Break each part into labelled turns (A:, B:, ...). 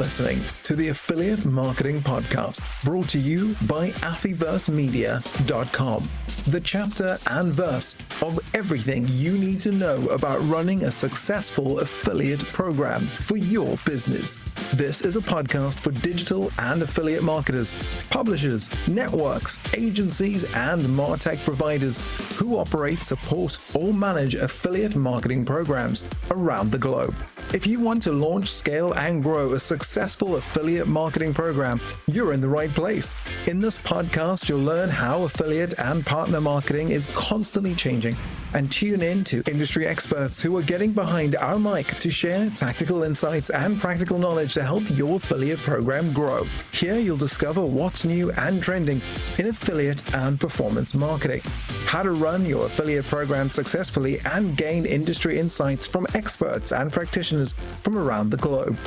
A: listening to the Affiliate Marketing Podcast, brought to you by Affyversemedia.com, the chapter and verse of everything you need to know about running a successful affiliate program for your business. This is a podcast for digital and affiliate marketers, publishers, networks, agencies, and MarTech providers who operate, support, or manage affiliate marketing programs around the globe. If you want to launch, scale, and grow a successful affiliate marketing program, you're in the right place. In this podcast, you'll learn how affiliate and partner marketing is constantly changing, and tune in to industry experts who are getting behind our mic to share tactical insights and practical knowledge to help your affiliate program grow. Here you'll discover what's new and trending in affiliate and performance marketing, how to run your affiliate program successfully, and gain industry insights from experts and practitioners from around the globe.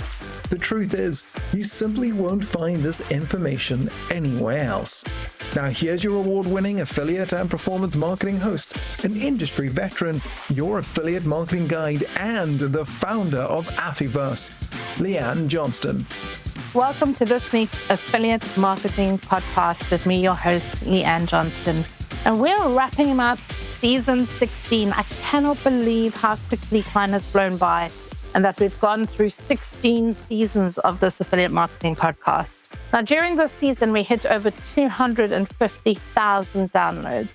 A: The truth is, you simply won't find this information anywhere else. Now here's your award-winning affiliate and performance marketing host, an industry veteran, your affiliate marketing guide, and the founder of Affyverse, Leanne Johnston.
B: Welcome to this week's Affiliate Marketing Podcast with me, your host, Leanne Johnston. And we're wrapping up season 16. I cannot believe how quickly time has flown by and that we've gone through 16 seasons of this Affiliate Marketing Podcast. Now, during this season, we hit over 250,000 downloads.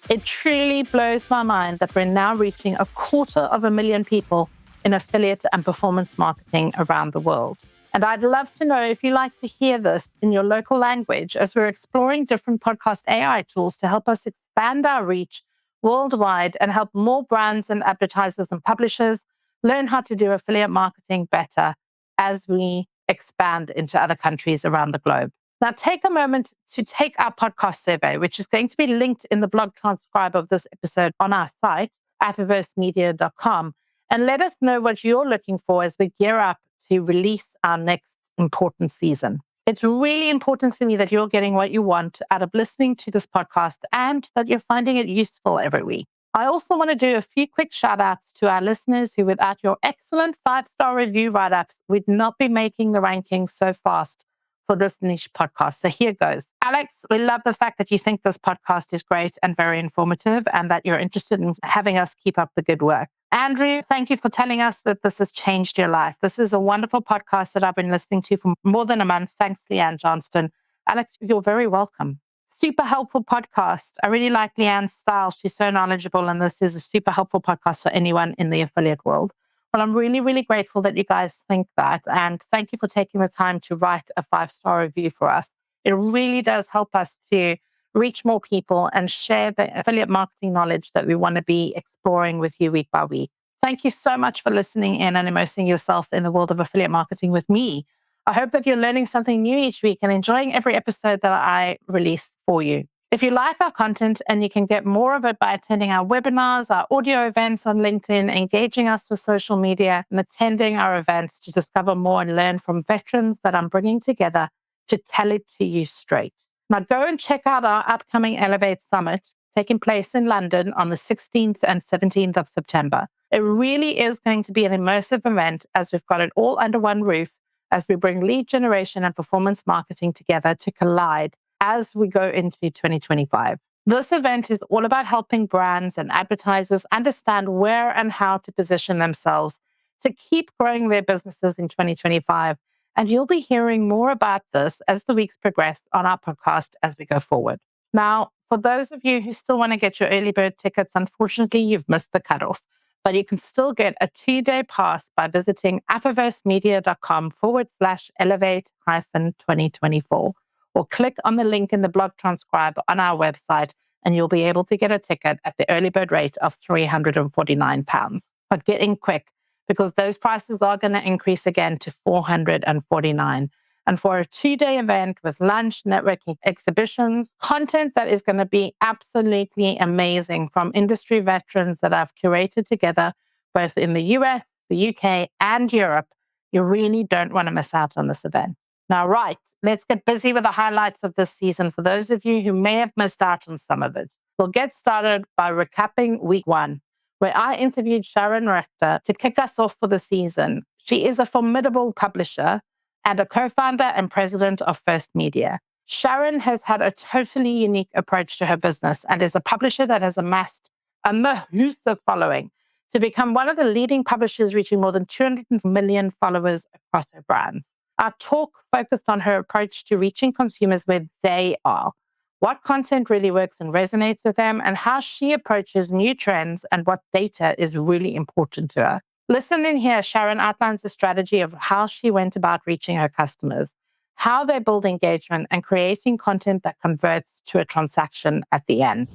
B: It truly blows my mind that we're now reaching 250,000 people in affiliate and performance marketing around the world. And I'd love to know if you like to hear this in your local language, as we're exploring different podcast AI tools to help us expand our reach worldwide and help more brands and advertisers and publishers learn how to do affiliate marketing better as we expand into other countries around the globe. Now, take a moment to take our podcast survey, which is going to be linked in the blog transcribe of this episode on our site, Affyversemedia.com, and let us know what you're looking for as we gear up to release our next important season. It's really important to me that you're getting what you want out of listening to this podcast and that you're finding it useful every week. I also want to do a few quick shout outs to our listeners who, without your excellent 5-star review write-ups, would not be making the rankings so fast for this niche podcast. So here goes. Alex, we love the fact that you think this podcast is great and very informative and that you're interested in having us keep up the good work. Andrew, thank you for telling us that this has changed your life. This is a wonderful podcast that I've been listening to for more than a month. Thanks, Leanne Johnston. Alex, you're very welcome. Super helpful podcast. I really like Leanne's style. She's so knowledgeable, and this is a super helpful podcast for anyone in the affiliate world. Well, I'm really, really grateful that you guys think that. And thank you for taking the time to write a 5-star review for us. It really does help us to reach more people and share the affiliate marketing knowledge that we want to be exploring with you week by week. Thank you so much for listening in and immersing yourself in the world of affiliate marketing with me. I hope that you're learning something new each week and enjoying every episode that I release for you. If you like our content, and you can get more of it by attending our webinars, our audio events on LinkedIn, engaging us with social media, and attending our events to discover more and learn from veterans that I'm bringing together to tell it to you straight. Now go and check out our upcoming Elevate Summit taking place in London on the 16th and 17th of September. It really is going to be an immersive event, as we've got it all under one roof, as we bring lead generation and performance marketing together to collide as we go into 2025. This event is all about helping brands and advertisers understand where and how to position themselves to keep growing their businesses in 2025. And you'll be hearing more about this as the weeks progress on our podcast as we go forward. Now, for those of you who still want to get your early bird tickets, unfortunately, you've missed the cutoff. But you can still get a 2-day pass by visiting Affyversemedia.com/elevate-2024, or click on the link in the blog transcribe on our website, and you'll be able to get a ticket at the early bird rate of £349. But get in quick, because those prices are going to increase again to $449. And for a 2-day event with lunch, networking, exhibitions, content that is going to be absolutely amazing from industry veterans that I've curated together, both in the US, the UK, and Europe, you really don't want to miss out on this event. Now, right, let's get busy with the highlights of this season for those of you who may have missed out on some of it. We'll get started by recapping week 1, where I interviewed Sharon Rector to kick us off for the season. She is a formidable publisher and a co-founder and president of First Media. Sharon has had a totally unique approach to her business and is a publisher that has amassed a massive following to become one of the leading publishers, reaching more than 200 million followers across her brands. Our talk focused on her approach to reaching consumers where they are, what content really works and resonates with them, and how she approaches new trends and what data is really important to her. Listen in here, Sharon outlines the strategy of how she went about reaching her customers, how they build engagement, and creating content that converts to a transaction at the end.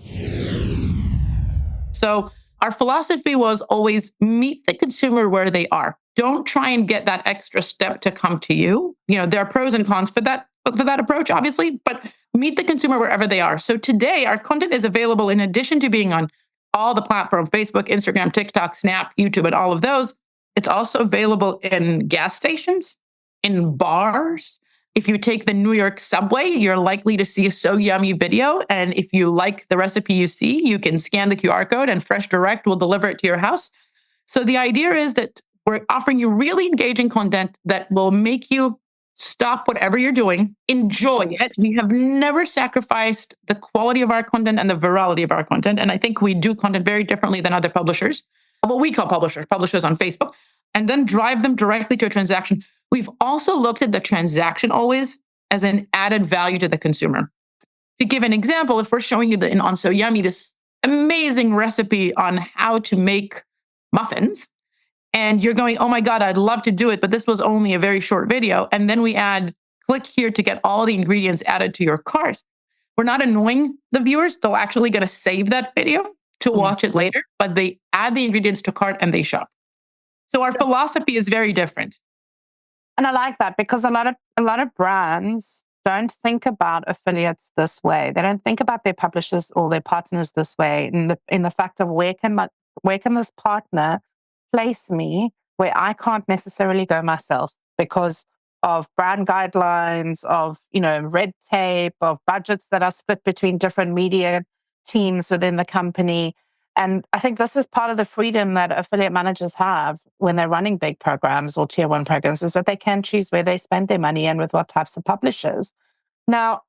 C: So our philosophy was always meet the consumer where they are. Don't try and get that extra step to come to you. There are pros and cons for that approach, obviously, but meet the consumer wherever they are. So today, our content is available in addition to being on all the platforms, Facebook, Instagram, TikTok, Snap, YouTube, and all of those. It's also available in gas stations, in bars. If you take the New York subway, you're likely to see a So Yummy video. And if you like the recipe you see, you can scan the QR code and Fresh Direct will deliver it to your house. So the idea is that we're offering you really engaging content that will make you stop whatever you're doing, enjoy it. We have never sacrificed the quality of our content and the virality of our content. And I think we do content very differently than other publishers, what we call publishers on Facebook, and then drive them directly to a transaction. We've also looked at the transaction always as an added value to the consumer. To give an example, if we're showing you on So Yummy this amazing recipe on how to make muffins, and you're going, oh my God, I'd love to do it, but this was only a very short video. And then we add, click here to get all the ingredients added to your cart. We're not annoying the viewers. They're actually going to save that video to watch it later, but they add the ingredients to cart and they shop. So our philosophy is very different.
B: And I like that because a lot of brands don't think about affiliates this way. They don't think about their publishers or their partners this way in the fact of where can this partner place me where I can't necessarily go myself because of brand guidelines, of red tape, of budgets that are split between different media teams within the company. And I think this is part of the freedom that affiliate managers have when they're running big programs or tier one programs, is that they can choose where they spend their money and with what types of publishers. Now,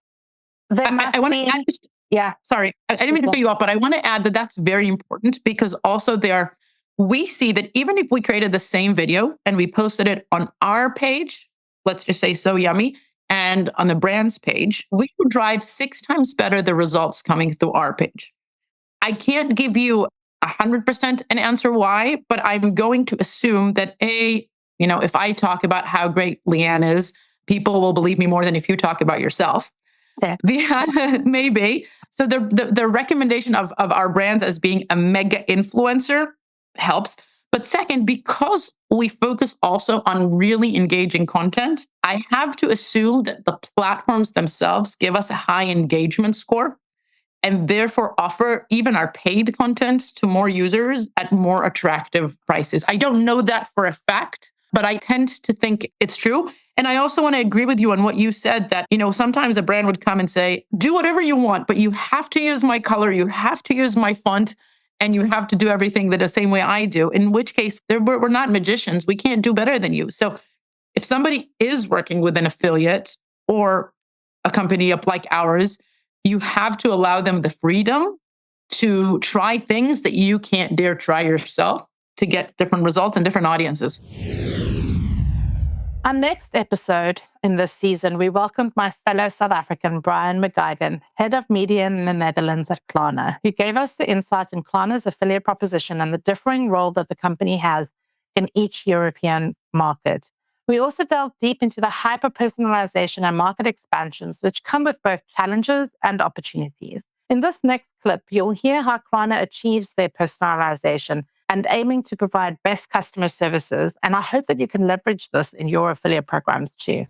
C: I want to add, sorry, I didn't mean to cut you off, but I want to add that that's very important because also we see that even if we created the same video and we posted it on our page, let's just say So Yummy, and on the brand's page, we would drive 6 times better the results coming through our page. I can't give you 100% an answer why, but I'm going to assume that if I talk about how great Leanne is, people will believe me more than if you talk about yourself.
B: Yeah.
C: Maybe. So the recommendation of our brands as being a mega influencer helps. But second, because we focus also on really engaging content, I have to assume that the platforms themselves give us a high engagement score and therefore offer even our paid content to more users at more attractive prices. I don't know that for a fact, but I tend to think it's true. And I also want to agree with you on what you said that, sometimes a brand would come and say, do whatever you want, but you have to use my color, you have to use my font, and you have to do everything the same way I do, in which case we're not magicians. We can't do better than you. So if somebody is working with an affiliate or a company up like ours, you have to allow them the freedom to try things that you can't dare try yourself to get different results and different audiences.
B: Our next episode in this season, we welcomed my fellow South African, Brian McGuigan, head of media in the Netherlands at Klarna, who gave us the insight in Klarna's affiliate proposition and the differing role that the company has in each European market. We also delved deep into the hyper-personalization and market expansions, which come with both challenges and opportunities. In this next clip, you'll hear how Klarna achieves their personalization and aiming to provide best customer services. And I hope that you can leverage this in your affiliate programs too.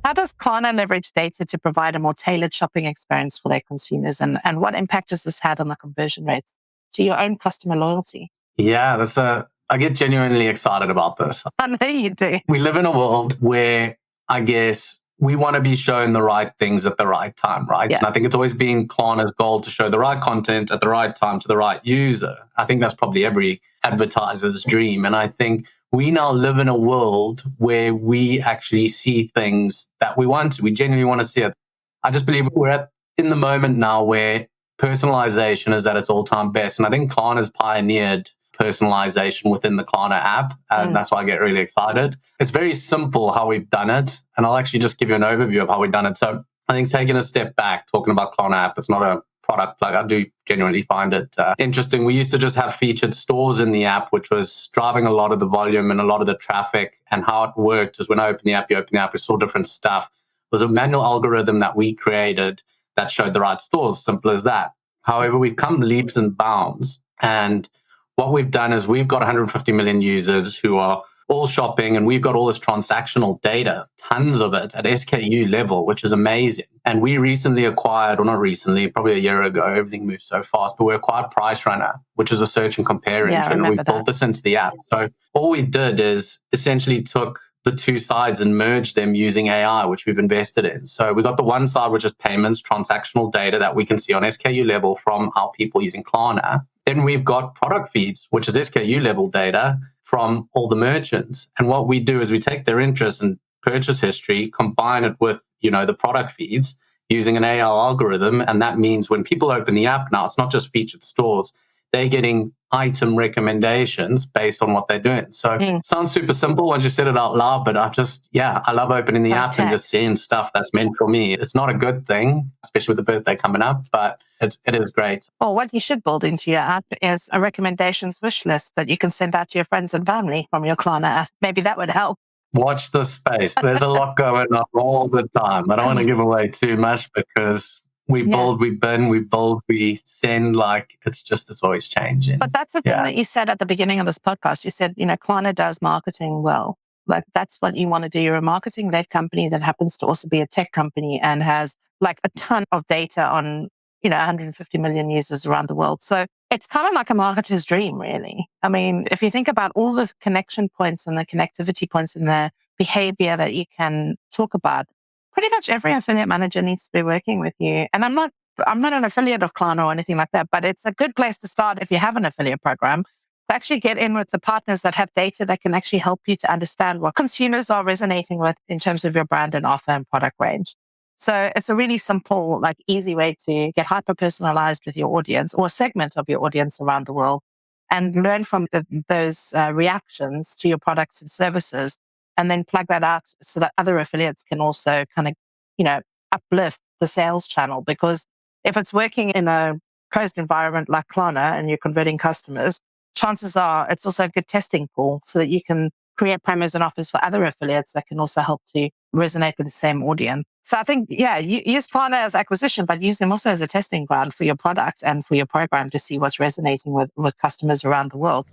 B: How does Klarna leverage data to provide a more tailored shopping experience for their consumers? And what impact has this had on the conversion rates to your own customer loyalty?
D: Yeah, I get genuinely excited about this.
B: I know you do.
D: We live in a world where I guess we want to be shown the right things at the right time, right?
B: Yeah.
D: And I think it's always been Klarna's goal to show the right content at the right time to the right user. I think that's probably every advertiser's dream. And I think we now live in a world where we actually see things that we want to. We genuinely want to see it. I just believe we're in the moment now where personalization is at its all-time best. And I think Klarna's pioneered personalization within the Klarna app. And that's why I get really excited. It's very simple how we've done it. And I'll actually just give you an overview of how we've done it. So I think taking a step back, talking about Klarna app, it's not a product plug. I do genuinely find it interesting. We used to just have featured stores in the app, which was driving a lot of the volume and a lot of the traffic. And how it worked is when I opened the app, we saw different stuff. It was a manual algorithm that we created that showed the right stores, simple as that. However, we've come leaps and bounds. And what we've done is we've got 150 million users who are all shopping, and we've got all this transactional data, tons of it at SKU level, which is amazing. And we recently acquired, or not recently, probably a year ago, everything moves so fast, but we acquired Price Runner, which is a search and compare engine. And we built this into the app. So all we did is essentially took the two sides and merged them using AI, which we've invested in. So we got the one side, which is payments, transactional data that we can see on SKU level from our people using Klarna. Then we've got product feeds, which is SKU level data from all the merchants. And what we do is we take their interest and purchase history, combine it with, the product feeds using an AI algorithm. And that means when people open the app now, it's not just featured stores. They're getting item recommendations based on what they're doing. So it sounds super simple once you said it out loud, but I love opening the app and just seeing stuff that's meant for me. It's not a good thing, especially with the birthday coming up, but it is great.
E: Or what you should build into your app is a recommendations wish list that you can send out to your friends and family from your Klarna app. Maybe that would help.
D: Watch the space. There's a lot going on all the time. I don't want to give away too much because we build, we burn, we build, we send, it's always changing.
E: But that's the thing that you said at the beginning of this podcast. You said, Klarna does marketing well. Like, that's what you want to do. You're a marketing-led company that happens to also be a tech company and has a ton of data on, 150 million users around the world. So it's kind of like a marketer's dream, really. I mean, if you think about all the connection points and the connectivity points and the behavior that you can talk about, pretty much every affiliate manager needs to be working with you. And I'm not an affiliate of Klarna or anything like that, but it's a good place to start if you have an affiliate program to actually get in with the partners that have data that can actually help you to understand what consumers are resonating with in terms of your brand and offer and product range. So it's a really simple, easy way to get hyper-personalized with your audience or a segment of your audience around the world and learn from those reactions to your products and services, and then plug that out so that other affiliates can also kind of, uplift the sales channel. Because if it's working in a closed environment like Klarna and you're converting customers, chances are it's also a good testing pool so that you can create promos and offers for other affiliates that can also help to resonate with the same audience. So I think, use Klarna as acquisition, but use them also as a testing ground for your product and for your program to see what's resonating with customers around the world.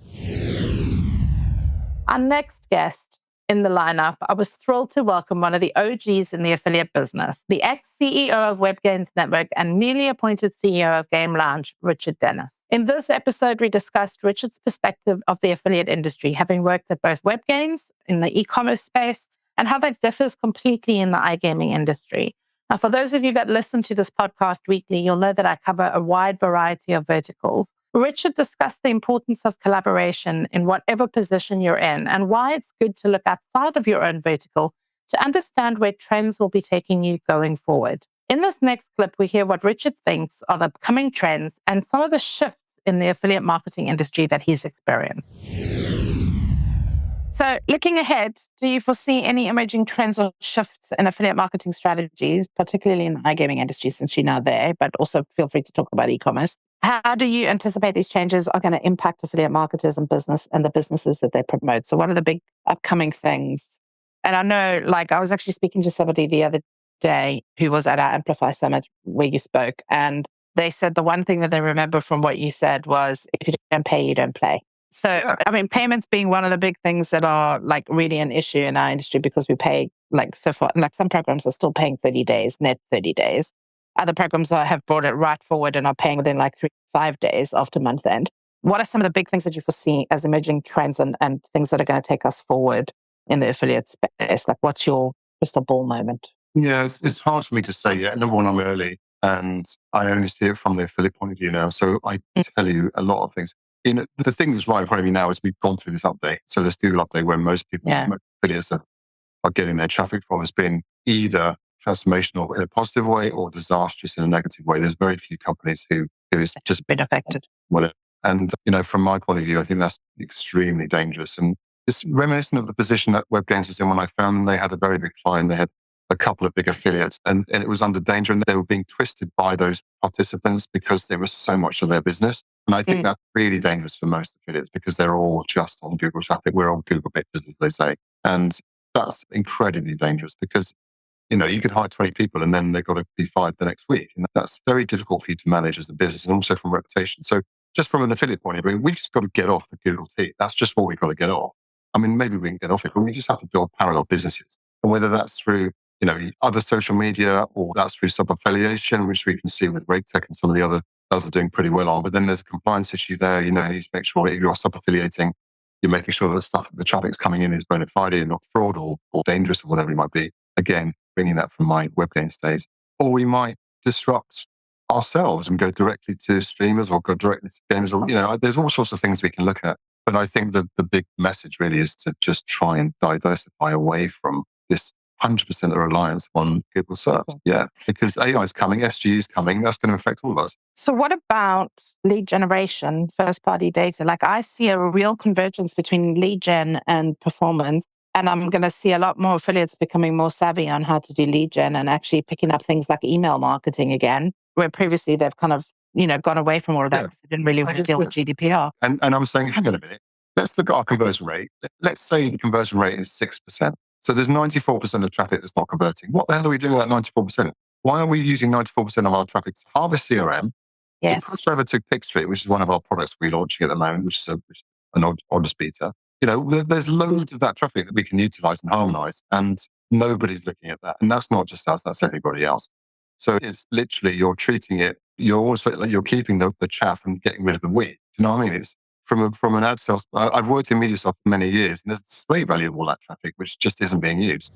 B: Our next guest in the lineup, I was thrilled to welcome one of the OGs in the affiliate business, the ex-CEO of WebGains Network and newly appointed CEO of Game Lounge, Richard Dennis. In this episode, we discussed Richard's perspective of the affiliate industry, having worked at both WebGains in the e-commerce space and how that differs completely in the iGaming industry. Now, for those of you that listen to this podcast weekly, you'll know that I cover a wide variety of verticals. Richard discussed the importance of collaboration in whatever position you're in and why it's good to look outside of your own vertical to understand where trends will be taking you going forward. In this next clip, we hear what Richard thinks are the coming trends and some of the shifts in the affiliate marketing industry that he's experienced.
E: So looking ahead, do you foresee any emerging trends or shifts in affiliate marketing strategies, particularly in the iGaming industry since you're now there, but also feel free to talk about e-commerce? How do you anticipate these changes are going to impact affiliate marketers and the businesses that they promote? So what are the big upcoming things? And I know, I was actually speaking to somebody the other day who was at our Amplify Summit where you spoke, and they said the one thing that they remember from what you said was, if you don't pay, you don't play. So, I mean, payments being one of the big things that are really an issue in our industry because we pay so far, some programs are still paying 30 days, net 30 days. Other programs have brought it right forward and are paying within 3 to 5 days after month end. What are some of the big things that you foresee as emerging trends and things that are going to take us forward in the affiliate space? What's your crystal ball moment?
F: Yeah, it's hard for me to say yet. Number one, I'm early and I only see it from the affiliate point of view now. So I tell you a lot of things. The thing that's right in front of me now is we've gone through this update. So this Google update where most people, most affiliates are getting their traffic from has been either transformational in a positive way or disastrous in a negative way. There's very few companies who is just
E: been affected.
F: Well, and from my point of view, I think that's extremely dangerous. And it's reminiscent of the position that WebGains was in when I found them. They had a very big client. They had a couple of big affiliates and it was under danger and they were being twisted by those participants because there was so much of their business. And I think that's really dangerous for most affiliates because they're all just on Google traffic. We're on Google bitches, as they say. And that's incredibly dangerous because, you could hire 20 people and then they've got to be fired the next week. And that's very difficult for you to manage as a business and also from reputation. So just from an affiliate point of view, we've just got to get off the Google T. That's just what we've got to get off. I mean, maybe we can get off it, but we just have to build parallel businesses. And whether that's through other social media or that's through sub-affiliation, which we can see with RateTech and some of the others are doing pretty well on. But then there's a compliance issue there. You need to make sure that you're sub-affiliating, you're making sure that the traffic's coming in is bona fide and not fraud or dangerous or whatever it might be. Again, bringing that from my WebGains days. Or we might disrupt ourselves and go directly to streamers or go directly to gamers. Or, there's all sorts of things we can look at. But I think the big message really is to just try and diversify away from this 100% reliance on Google search. Yeah, because AI is coming, SGE is coming. That's going to affect all of us.
E: So what about lead generation, first-party data? Like I see a real convergence between lead gen and performance. And I'm going to see a lot more affiliates becoming more savvy on how to do lead gen and actually picking up things like email marketing again, where previously they've kind of, gone away from all of that because they didn't really want to deal with GDPR.
F: And I'm saying, hang on a minute. Let's look at our conversion rate. Let's say the conversion rate is 6%. So there's 94% of traffic that's not converting. What the hell are we doing with that 94%? Why are we using 94% of our traffic to harvest CRM?
E: Yes.
F: To push over to PickStreet, which is one of our products we're launching at the moment, which is an Odds beta. There's loads of that traffic that we can utilize and harmonize, and nobody's looking at that. And that's not just us, that's everybody else. So it's literally, you're treating it, you're keeping the chaff and getting rid of the wheat. Do you know what I mean? It's from an ad sales. I've worked in MediaSoft for many years, and there's display value of all that traffic, which just isn't being used.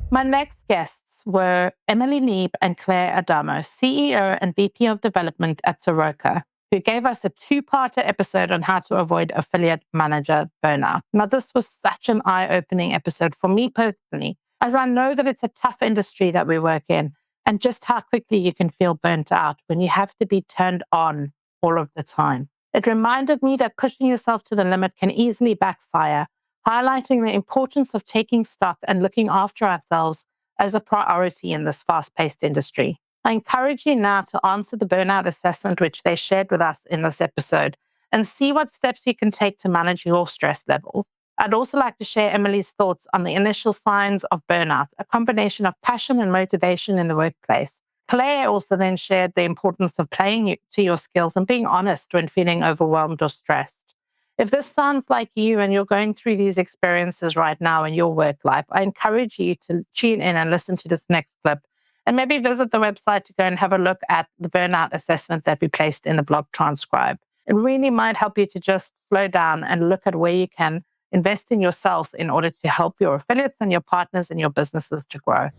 B: My next guests were Emily Neeb and Claire Adamo, CEO and VP of Development at Soroka, who gave us a two-parter episode on how to avoid affiliate manager burnout. Now, this was such an eye-opening episode for me personally, as I know that it's a tough industry that we work in, and just how quickly you can feel burnt out when you have to be turned on all of the time. It reminded me that pushing yourself to the limit can easily backfire, highlighting the importance of taking stock and looking after ourselves as a priority in this fast-paced industry. I encourage you now to answer the burnout assessment which they shared with us in this episode and see what steps you can take to manage your stress levels. I'd also like to share Emily's thoughts on the initial signs of burnout, a combination of passion and motivation in the workplace. Claire also then shared the importance of playing to your skills and being honest when feeling overwhelmed or stressed. If this sounds like you and you're going through these experiences right now in your work life, I encourage you to tune in and listen to this next clip and maybe visit the website to go and have a look at the burnout assessment that we placed in the blog transcribe. It really might help you to just slow down and look at where you can invest in yourself in order to help your affiliates and your partners and your businesses to grow.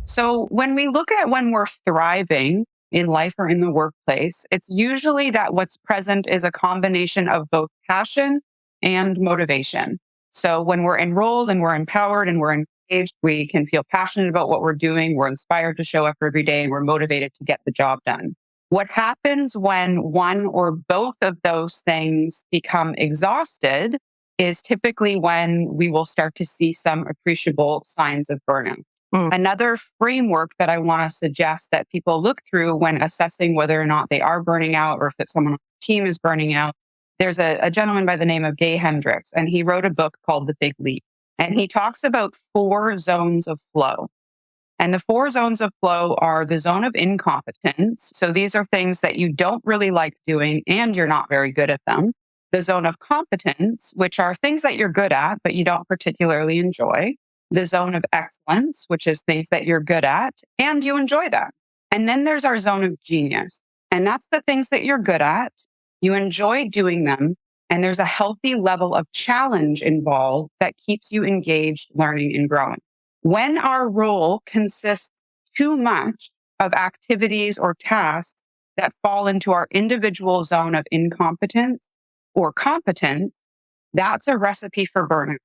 G: So when we look at when we're thriving in life or in the workplace, it's usually that what's present is a combination of both passion and motivation. So when we're enrolled and we're empowered and we're engaged, we can feel passionate about what we're doing. We're inspired to show up every day and we're motivated to get the job done. What happens when one or both of those things become exhausted is typically when we will start to see some appreciable signs of burnout. Another framework that I want to suggest that people look through when assessing whether or not they are burning out or if someone on the team is burning out, there's a gentleman by the name of Gay Hendricks, and he wrote a book called The Big Leap. And he talks about 4 zones of flow. And the 4 zones of flow are the zone of incompetence. So these are things that you don't really like doing and you're not very good at them. The zone of competence, which are things that you're good at, but you don't particularly enjoy. The zone of excellence, which is things that you're good at and you enjoy that. And then there's our zone of genius. And that's the things that you're good at. You enjoy doing them. And there's a healthy level of challenge involved that keeps you engaged, learning, and growing. When our role consists too much of activities or tasks that fall into our individual zone of incompetence or competence, that's a recipe for burnout.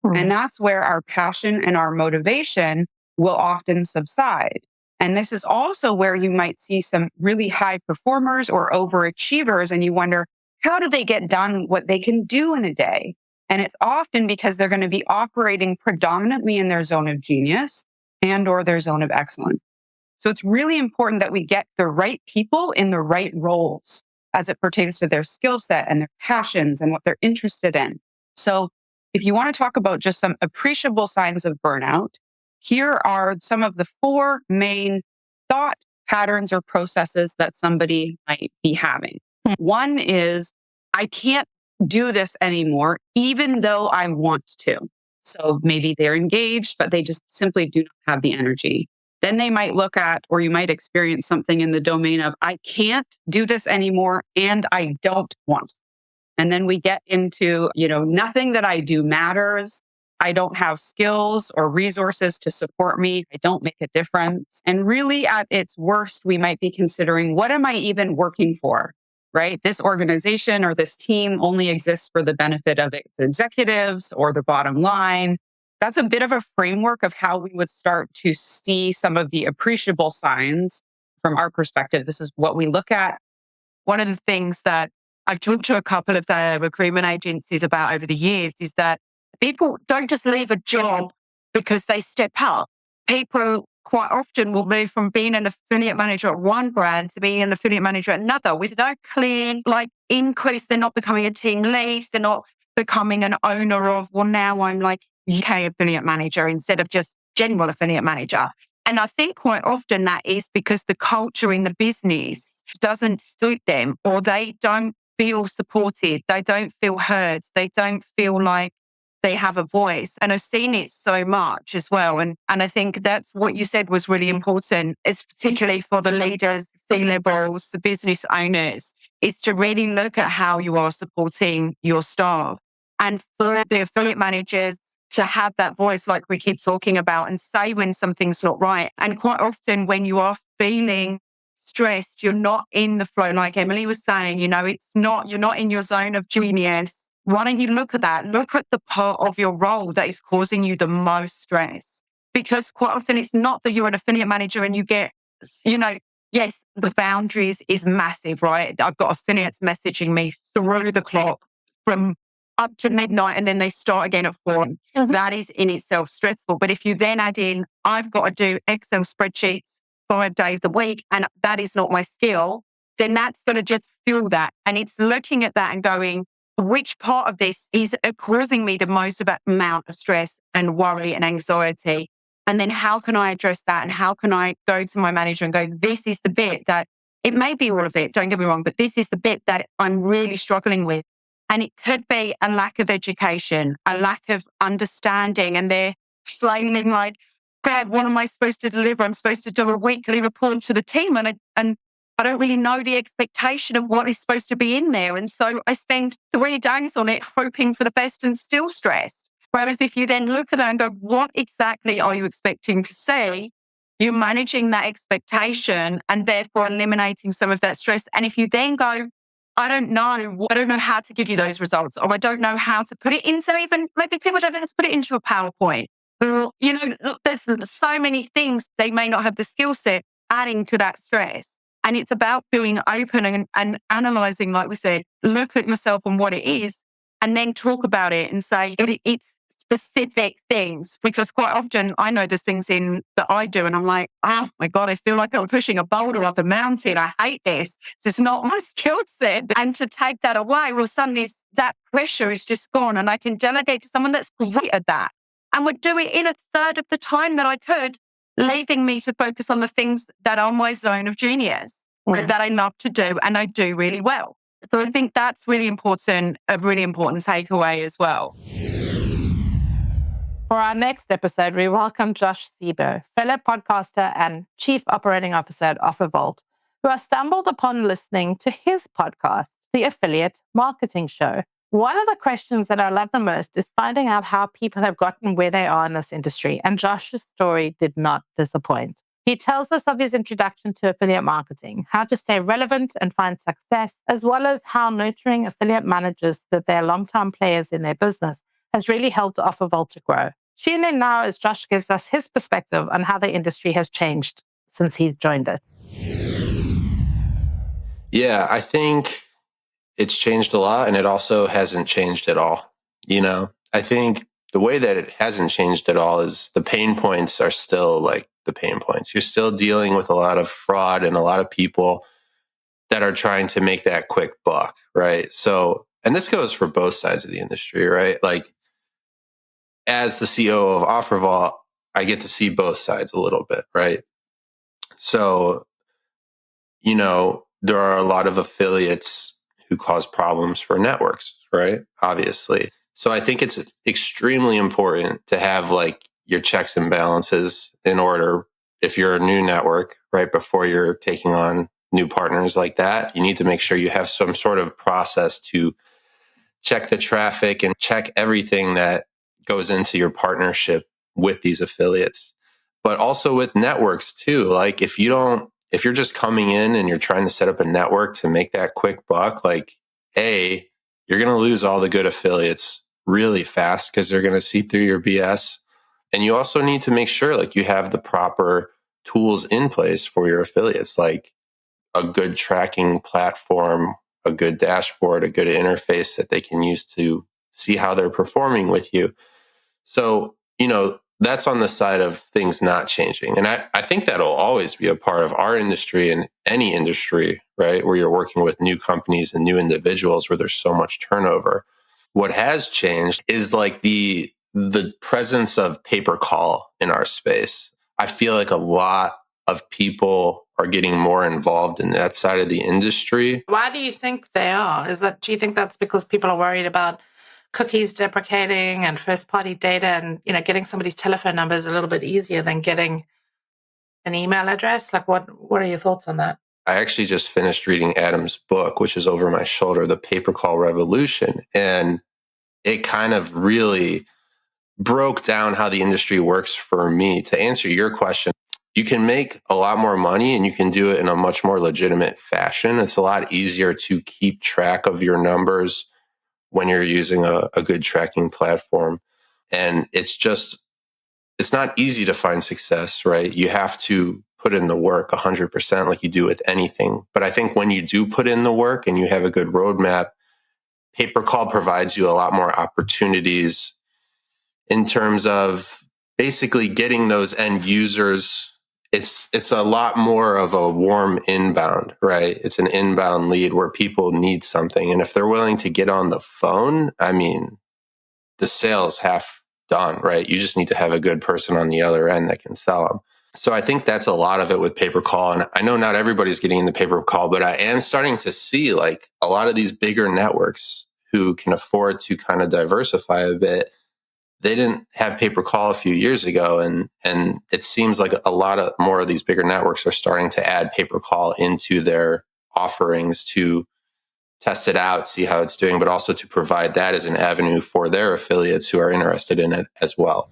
G: And that's where our passion and our motivation will often subside. And this is also where you might see some really high performers or overachievers, and you wonder, how do they get done what they can do in a day? And it's often because they're going to be operating predominantly in their zone of genius and or their zone of excellence. So it's really important that we get the right people in the right roles as it pertains to their skill set and their passions and what they're interested in. So if you want to talk about just some appreciable signs of burnout, here are some of the 4 main thought patterns or processes that somebody might be having. One is, I can't do this anymore, even though I want to. So maybe they're engaged, but they just simply do not have the energy. Then they might look at, or you might experience something in the domain of, I can't do this anymore and I don't want. And then we get into, nothing that I do matters. I don't have skills or resources to support me. I don't make a difference. And really at its worst, we might be considering, what am I even working for? Right? This organization or this team only exists for the benefit of its executives or the bottom line. That's a bit of a framework of how we would start to see some of the appreciable signs from our perspective. This is what we look at.
E: One of the things that I've talked to a couple of the recruitment agencies about over the years is that people don't just leave a job because they step up. People quite often will move from being an affiliate manager at one brand to being an affiliate manager at another with no clear increase. They're not becoming a team lead. They're not becoming an owner of, well, now I'm like UK affiliate manager instead of just general affiliate manager. And I think quite often that is because the culture in the business doesn't suit them, or they don't feel supported. They don't feel heard. They don't feel like they have a voice. And I've seen it so much as well. And I think that's what you said was really important. It's particularly for the leaders, C-levels, the business owners, is to really look at how you are supporting your staff. And for the affiliate managers to have that voice like we keep talking about and say when something's not right. And quite often when you are feeling stressed, you're not in the flow. Like Emily was saying, you're not in your zone of genius. Why don't you look at that? Look at the part of your role that is causing you the most stress. Because quite often it's not that you're an affiliate manager and you get, yes, the boundaries is massive, right? I've got affiliates messaging me through the clock from up to midnight and then they start again at 4. Mm-hmm. That is in itself stressful. But if you then add in, I've got to do Excel spreadsheets 5 days a week and that is not my skill, then that's going to just fuel that. And it's looking at that and going, which part of this is causing me the most amount of stress and worry and anxiety? And then how can I address that? And how can I go to my manager and go, this is the bit that, it may be all of it, don't get me wrong, but this is the bit that I'm really struggling with. And it could be a lack of education, a lack of understanding. And they're flaming like, God, what am I supposed to deliver? I'm supposed to do a weekly report to the team. And I don't really know the expectation of what is supposed to be in there. And so I spend 3 days on it hoping for the best and still stressed. Whereas if you then look at it and go, what exactly are you expecting to see? You're managing that expectation and therefore eliminating some of that stress. And if you then go, I don't know how to give you those results, or I don't know how to put it into even, maybe people don't know how to put it into a PowerPoint. Or, there's so many things they may not have the skill set adding to that stress. And it's about being open and analyzing, like we said, look at yourself and what it is, and then talk about it and say it's specific things. Because quite often I know there's things that I do and I'm like, oh my God, I feel like I'm pushing a boulder up a mountain. I hate this. This is not my skill set. And to take that away, well, suddenly that pressure is just gone and I can delegate to someone that's great at that. And would do it in a third of the time that I could, leaving me to focus on the things that are my zone of genius that I love to do and I do really well. So I think that's really important, a really important takeaway as well.
B: For our next episode, we welcome Josh Sebo, fellow podcaster and Chief Operating Officer at OfferVault, who I stumbled upon listening to his podcast, The Affiliate Marketing Show. One of the questions that I love the most is finding out how people have gotten where they are in this industry, and Josh's story did not disappoint. He tells us of his introduction to affiliate marketing, how to stay relevant and find success, as well as how nurturing affiliate managers so that they're long-term players in their business has really helped OfferVault to grow. Tune in now as Josh gives us his perspective on how the industry has changed since he's joined it.
H: Yeah, I think it's changed a lot, and it also hasn't changed at all. I think the way that it hasn't changed at all is the pain points are still like the pain points. You're still dealing with a lot of fraud and a lot of people that are trying to make that quick buck, right? So, and this goes for both sides of the industry, right? Like, as the CEO of OfferVault, I get to see both sides a little bit, right? So, there are a lot of affiliates who cause problems for networks, right? Obviously. So I think it's extremely important to have like your checks and balances in order. If you're a new network, right, before you're taking on new partners like that, you need to make sure you have some sort of process to check the traffic and check everything that goes into your partnership with these affiliates. But also with networks too. Like if you're just coming in and you're trying to set up a network to make that quick buck, like you're going to lose all the good affiliates really fast because they're going to see through your BS. And you also need to make sure like you have the proper tools in place for your affiliates, like a good tracking platform, a good dashboard, a good interface that they can use to see how they're performing with you. So, that's on the side of things not changing. And I think that'll always be a part of our industry and any industry, right? Where you're working with new companies and new individuals where there's so much turnover. What has changed is like the presence of pay-per-call in our space. I feel like a lot of people are getting more involved in that side of the industry.
B: Why do you think they are? Do you think that's because people are worried about cookies deprecating and first-party data, and getting somebody's telephone number is a little bit easier than getting an email address? Like, what are your thoughts on that?
H: I actually just finished reading Adam's book, which is over my shoulder, The Pay-per-Call Revolution, and it kind of really broke down how the industry works for me. To answer your question, you can make a lot more money and you can do it in a much more legitimate fashion. It's a lot easier to keep track of your numbers when you're using a good tracking platform. And it's not easy to find success, right? You have to put in the work 100% like you do with anything. But I think when you do put in the work and you have a good roadmap, pay-per-call provides you a lot more opportunities in terms of basically getting those end users. It's a lot more of a warm inbound, right? It's an inbound lead where people need something. And if they're willing to get on the phone, I mean, the sale's half done, right? You just need to have a good person on the other end that can sell them. So I think that's a lot of it with pay-per-call. And I know not everybody's getting into pay-per-call, but I am starting to see like a lot of these bigger networks who can afford to kind of diversify a bit. They didn't have pay-per-call a few years ago, and it seems like a lot more of these bigger networks are starting to add pay-per-call into their offerings to test it out, see how it's doing, but also to provide that as an avenue for their affiliates who are interested in it as well.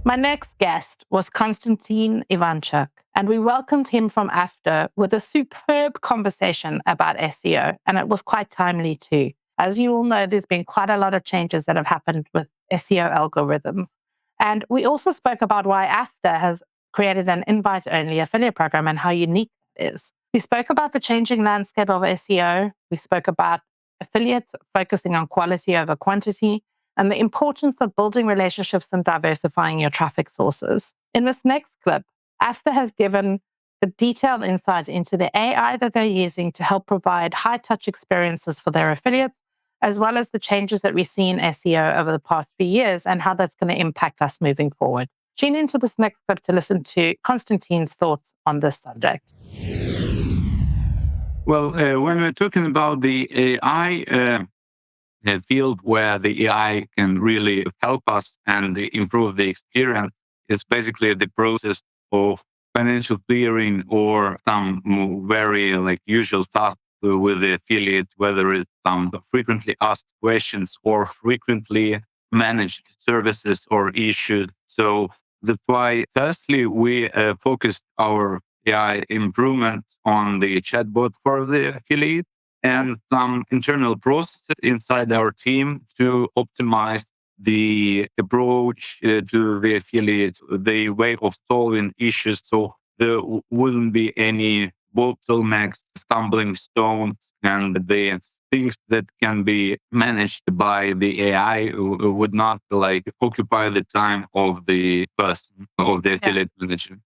B: My next guest was Konstantin Ivanchuk, and we welcomed him from After with a superb conversation about SEO, and it was quite timely too. As you all know, there's been quite a lot of changes that have happened with SEO algorithms. And we also spoke about why After has created an invite-only affiliate program and how unique it is. We spoke about the changing landscape of SEO. We spoke about affiliates focusing on quality over quantity and the importance of building relationships and diversifying your traffic sources. In this next clip, After has given a detailed insight into the AI that they're using to help provide high-touch experiences for their affiliates, as well as the changes that we see in SEO over the past few years and how that's going to impact us moving forward. Tune into this next clip to listen to Konstantin's thoughts on this subject.
I: Well, when we're talking about the AI field where the AI can really help us and improve the experience, it's basically the process of financial clearing or some very usual tasks with the affiliate, whether it's some frequently asked questions or frequently managed services or issues. So That's why, firstly, we focused our AI improvements on the chatbot for the affiliate and some internal processes inside our team to optimize the approach to the affiliate, the way of solving issues. So there wouldn't be any bottlenecks, stumbling stones, and the things that can be managed by the AI would not occupy the time of the person, of the affiliate manager.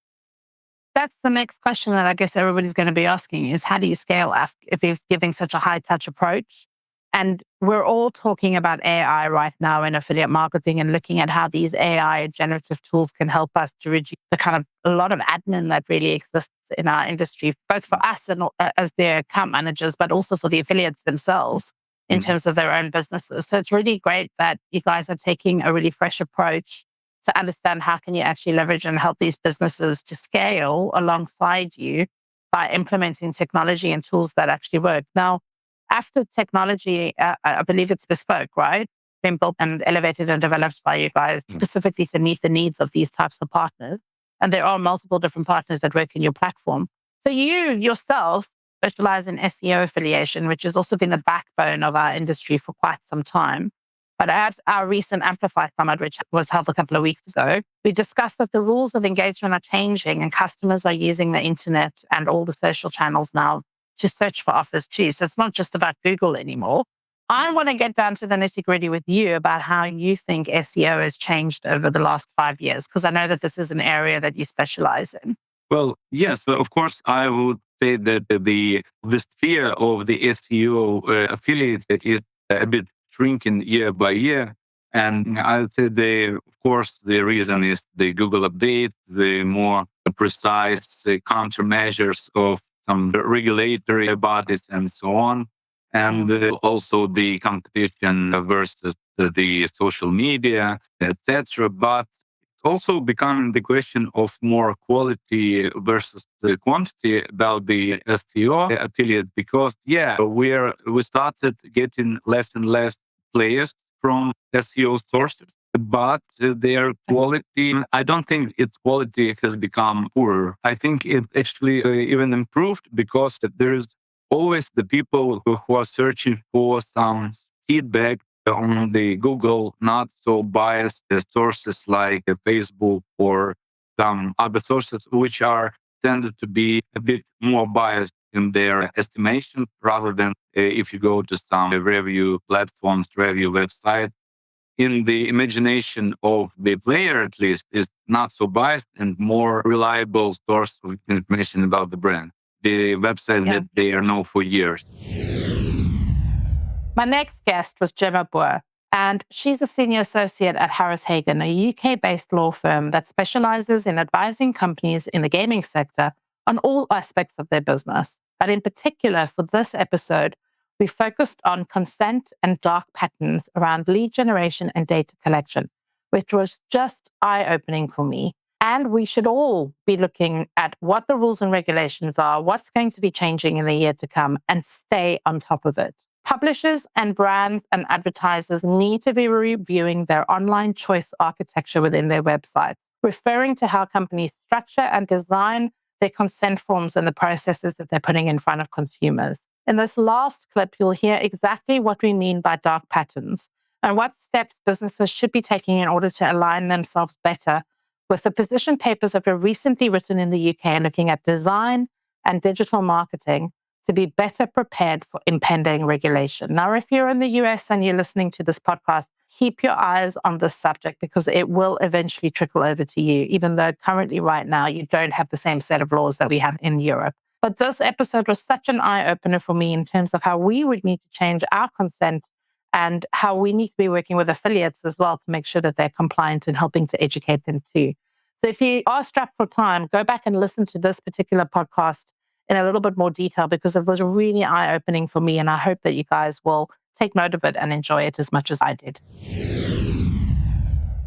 E: That's the next question that I guess everybody's going to be asking is how do you scale if you're giving such a high touch approach? And we're all talking about AI right now in affiliate marketing and looking at how these AI generative tools can help us to reduce the kind of a lot of admin that really exists in our industry, both for us and as their account managers, but also for the affiliates themselves in terms of their own businesses. So it's really great that you guys are taking a really fresh approach to understand how can you actually leverage and help these businesses to scale alongside you by implementing technology and tools that actually work. Now, after technology, I believe it's bespoke, right? Been built and elevated and developed by you guys specifically to meet the needs of these types of partners. And there are multiple different partners that work in your platform. So you yourself specialize in SEO affiliation, which has also been the backbone of our industry for quite some time. But at our recent Amplify Summit, which was held a couple of weeks ago, we discussed that the rules of engagement are changing and customers are using the internet and all the social channels now to search for offers too. So it's not just about Google anymore. I want to get down to the nitty-gritty with you about how you think SEO has changed over the last 5 years, because I know that this is an area that you specialize in.
I: Well, yes, of course, I would say that the sphere of the SEO affiliates is a bit shrinking year by year. And I would say, of course, the reason is the Google update, the more precise countermeasures of some regulatory bodies and so on. And also the competition versus the social media, etc. But it's also becoming the question of more quality versus the quantity about the SEO affiliate, because we started getting less and less players from SEO sources, but their quality, I don't think its quality has become poorer. I think it actually even improved, because there is always the people who are searching for some feedback on the Google, not so biased sources like Facebook or some other sources, which are tended to be a bit more biased in their estimation, rather than if you go to some review platforms, review websites. In the imagination of the player, at least, is not so biased and more reliable source of information about the brand. The websites that they are known for years.
B: My next guest was Gemma Boer, and she's a senior associate at Harris Hagen, a UK-based law firm that specializes in advising companies in the gaming sector on all aspects of their business. But in particular, for this episode, we focused on consent and dark patterns around lead generation and data collection, which was just eye-opening for me. And we should all be looking at what the rules and regulations are, what's going to be changing in the year to come, and stay on top of it. Publishers and brands and advertisers need to be reviewing their online choice architecture within their websites, referring to how companies structure and design their consent forms and the processes that they're putting in front of consumers. In this last clip, you'll hear exactly what we mean by dark patterns and what steps businesses should be taking in order to align themselves better with the position papers that were recently written in the UK looking at design and digital marketing to be better prepared for impending regulation. Now, if you're in the US and you're listening to this podcast, keep your eyes on this subject, because it will eventually trickle over to you, even though currently right now you don't have the same set of laws that we have in Europe. But this episode was such an eye-opener for me in terms of how we would need to change our consent and how we need to be working with affiliates as well to make sure that they're compliant and helping to educate them too. So if you are strapped for time, go back and listen to this particular podcast in a little bit more detail, because it was really eye-opening for me, and I hope that you guys will take note of it and enjoy it as much as I did.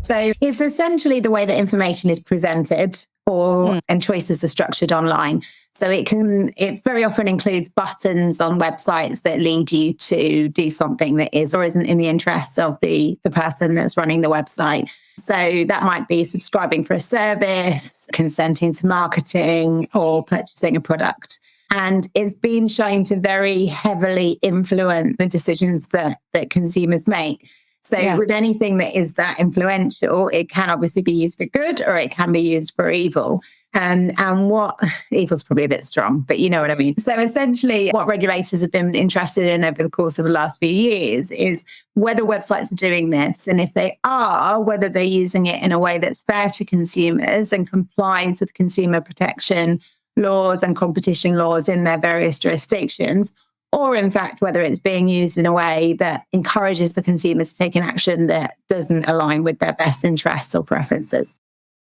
J: So it's essentially the way that information is presented and choices are structured online. So it very often includes buttons on websites that lead you to do something that is or isn't in the interests of the person that's running the website. So that might be subscribing for a service, consenting to marketing, or purchasing a product. And it's been shown to very heavily influence the decisions that consumers make. So with anything that is that influential, it can obviously be used for good or it can be used for evil. And what evil's probably a bit strong, but you know what I mean. So essentially what regulators have been interested in over the course of the last few years is whether websites are doing this. And if they are, whether they're using it in a way that's fair to consumers and complies with consumer protection laws and competition laws in their various jurisdictions, or in fact, whether it's being used in a way that encourages the consumer to take an action that doesn't align with their best interests or preferences.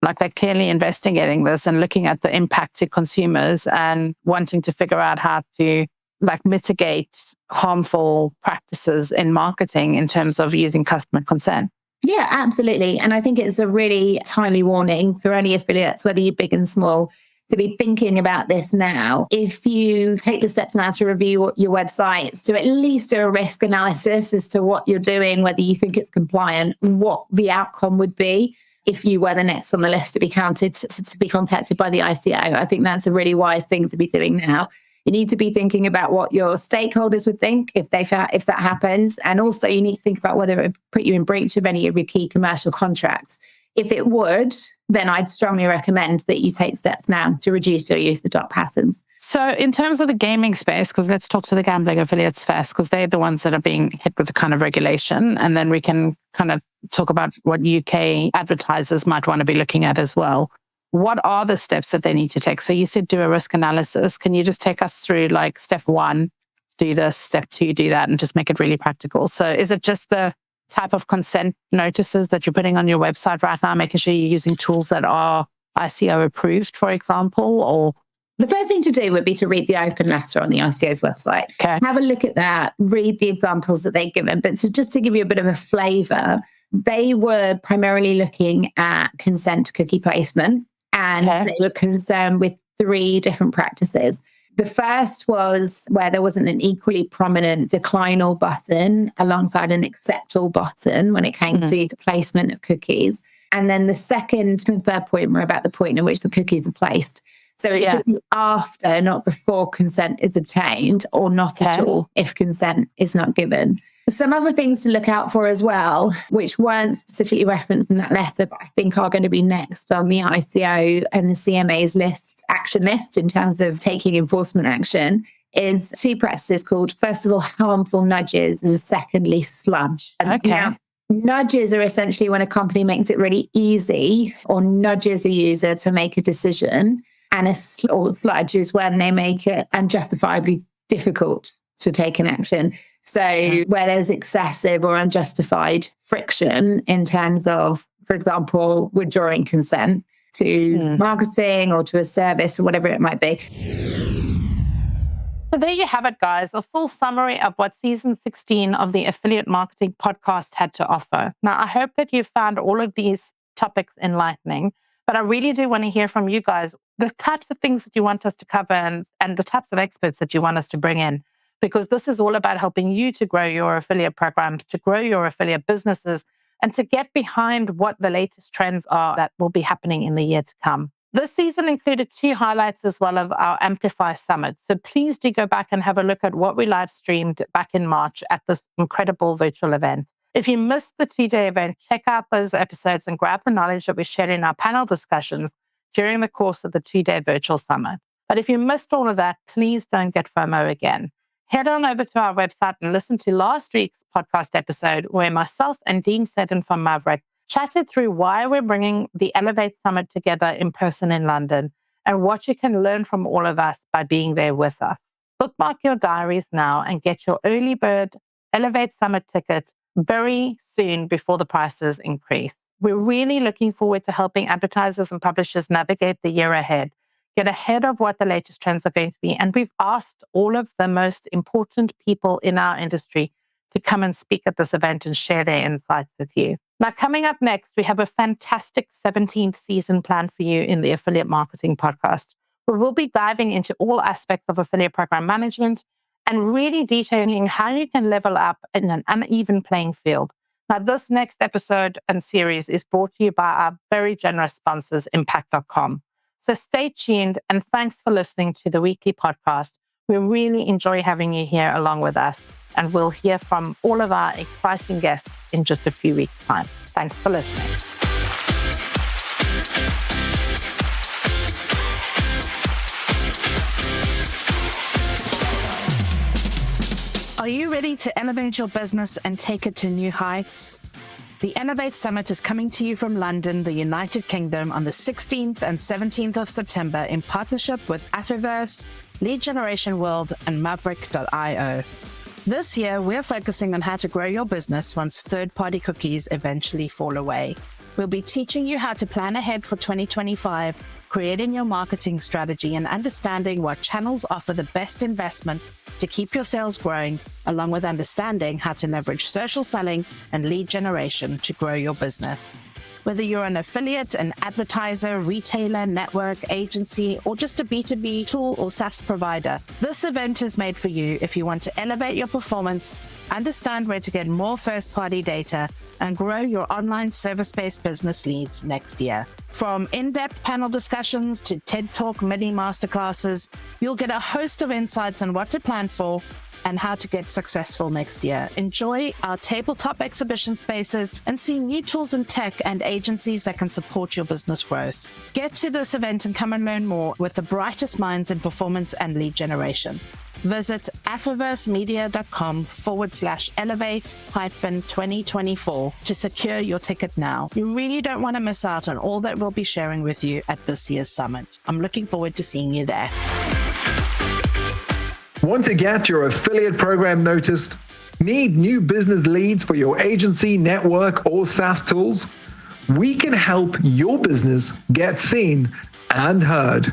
B: Like they're clearly investigating this and looking at the impact to consumers and wanting to figure out how to mitigate harmful practices in marketing in terms of using customer consent.
J: Yeah, absolutely. And I think it's a really timely warning for any affiliates, whether you're big and small, to be thinking about this now. If you take the steps now to review your websites, to at least do a risk analysis as to what you're doing, whether you think it's compliant, what the outcome would be if you were the next on the list to be counted, to be contacted by the ICO. I think that's a really wise thing to be doing now. You need to be thinking about what your stakeholders would think if that happens. And also you need to think about whether it would put you in breach of any of your key commercial contracts. If it would, then I'd strongly recommend that you take steps now to reduce your use of dark patterns.
B: So in terms of the gaming space, because let's talk to the gambling affiliates first, because they're the ones that are being hit with the kind of regulation. And then we can kind of talk about what UK advertisers might want to be looking at as well. What are the steps that they need to take? So you said do a risk analysis. Can you just take us through step 1, do this, step 2, do that, and just make it really practical? So is it just the type of consent notices that you're putting on your website right now, making sure you're using tools that are ICO approved, for example? Or
J: the first thing to do would be to read the open letter on the ICO's website.
B: Okay.
J: Have a look at that, read the examples that they've given. But just to give you a bit of a flavour, they were primarily looking at consent to cookie placement, and they were concerned with 3 different practices. The first was where there wasn't an equally prominent decline all button alongside an accept all button when it came to the placement of cookies. And then the second and third point were about the point in which the cookies are placed. So it should be after, not before consent is obtained, or not at all if consent is not given. Some other things to look out for as well, which weren't specifically referenced in that letter, but I think are going to be next on the ICO and the CMA's action list in terms of taking enforcement action, is 2 practices called, first of all, harmful nudges, and secondly, sludge. Now, nudges are essentially when a company makes it really easy or nudges a user to make a decision, and sludge is when they make it unjustifiably difficult to take an action. So where there's excessive or unjustified friction in terms of, for example, withdrawing consent to marketing or to a service or whatever it might be.
B: So there you have it, guys, a full summary of what season 16 of the Affiliate Marketing Podcast had to offer. Now, I hope that you found all of these topics enlightening, but I really do want to hear from you guys, the types of things that you want us to cover and the types of experts that you want us to bring in. Because this is all about helping you to grow your affiliate programs, to grow your affiliate businesses, and to get behind what the latest trends are that will be happening in the year to come. This season included 2 highlights as well of our Amplify Summit. So please do go back and have a look at what we live streamed back in March at this incredible virtual event. If you missed the 2-day event, check out those episodes and grab the knowledge that we shared in our panel discussions during the course of the 2-day virtual summit. But if you missed all of that, please don't get FOMO again. Head on over to our website and listen to last week's podcast episode where myself and Dean Seddon from Maverick chatted through why we're bringing the Elevate Summit together in person in London and what you can learn from all of us by being there with us. Bookmark your diaries now and get your early bird Elevate Summit ticket very soon before the prices increase. We're really looking forward to helping advertisers and publishers navigate the year ahead, get ahead of what the latest trends are going to be. And we've asked all of the most important people in our industry to come and speak at this event and share their insights with you. Now, coming up next, we have a fantastic 17th season planned for you in the Affiliate Marketing Podcast, We will be diving into all aspects of affiliate program management and really detailing how you can level up in an uneven playing field. Now, this next episode and series is brought to you by our very generous sponsors, Impact.com. So stay tuned, and thanks for listening to the weekly podcast. We really enjoy having you here along with us, and we'll hear from all of our exciting guests in just a few weeks' time. Thanks for listening.
E: Are you ready to elevate your business and take it to new heights? The Elevate Summit is coming to you from London, the United Kingdom, on the 16th and 17th of September in partnership with Affiverse, Lead Generation World, and Maverick.io. This year, we're focusing on how to grow your business once third-party cookies eventually fall away. We'll be teaching you how to plan ahead for 2025, creating your marketing strategy, and understanding what channels offer the best investment to keep your sales growing, along with understanding how to leverage social selling and lead generation to grow your business. Whether you're an affiliate, an advertiser, retailer, network, agency, or just a B2B tool or SaaS provider, this event is made for you if you want to elevate your performance, understand where to get more first-party data, and grow your online service-based business leads next year. From in-depth panel discussions to TED Talk mini masterclasses, you'll get a host of insights on what to plan for and how to get successful next year. Enjoy our tabletop exhibition spaces and see new tools and tech and agencies that can support your business growth. Get to this event and come and learn more with the brightest minds in performance and lead generation. Visit affiversemedia.com/elevate-2024 to secure your ticket now. You really don't want to miss out on all that we'll be sharing with you at this year's summit. I'm looking forward to seeing you there.
A: Want to get your affiliate program noticed? Need new business leads for your agency, network, or SaaS tools? We can help your business get seen and heard.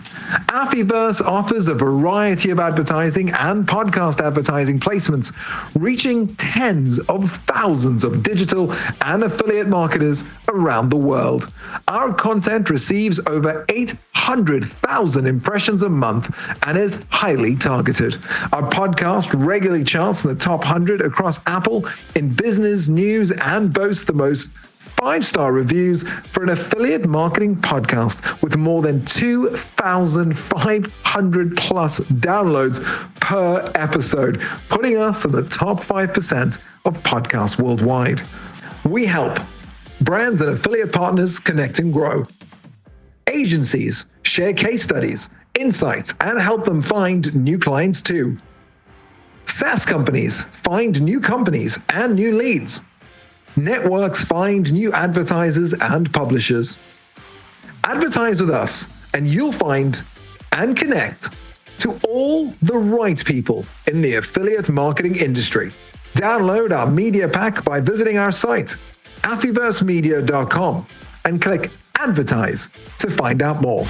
A: Affiverse offers a variety of advertising and podcast advertising placements, reaching tens of thousands of digital and affiliate marketers around the world. Our content receives over 800,000 impressions a month and is highly targeted. Our podcast regularly charts in the top 100 across Apple in business news and boasts the most 5-star reviews for an affiliate marketing podcast with more than 2,500 plus downloads per episode, putting us in the top 5% of podcasts worldwide. We help brands and affiliate partners connect and grow. Agencies share case studies, insights, and help them find new clients too. SaaS companies find new companies and new leads. Networks find new advertisers and publishers. Advertise with us and you'll find and connect to all the right people in the affiliate marketing industry. Download our media pack by visiting our site, affiversemedia.com, and click Advertise to find out more.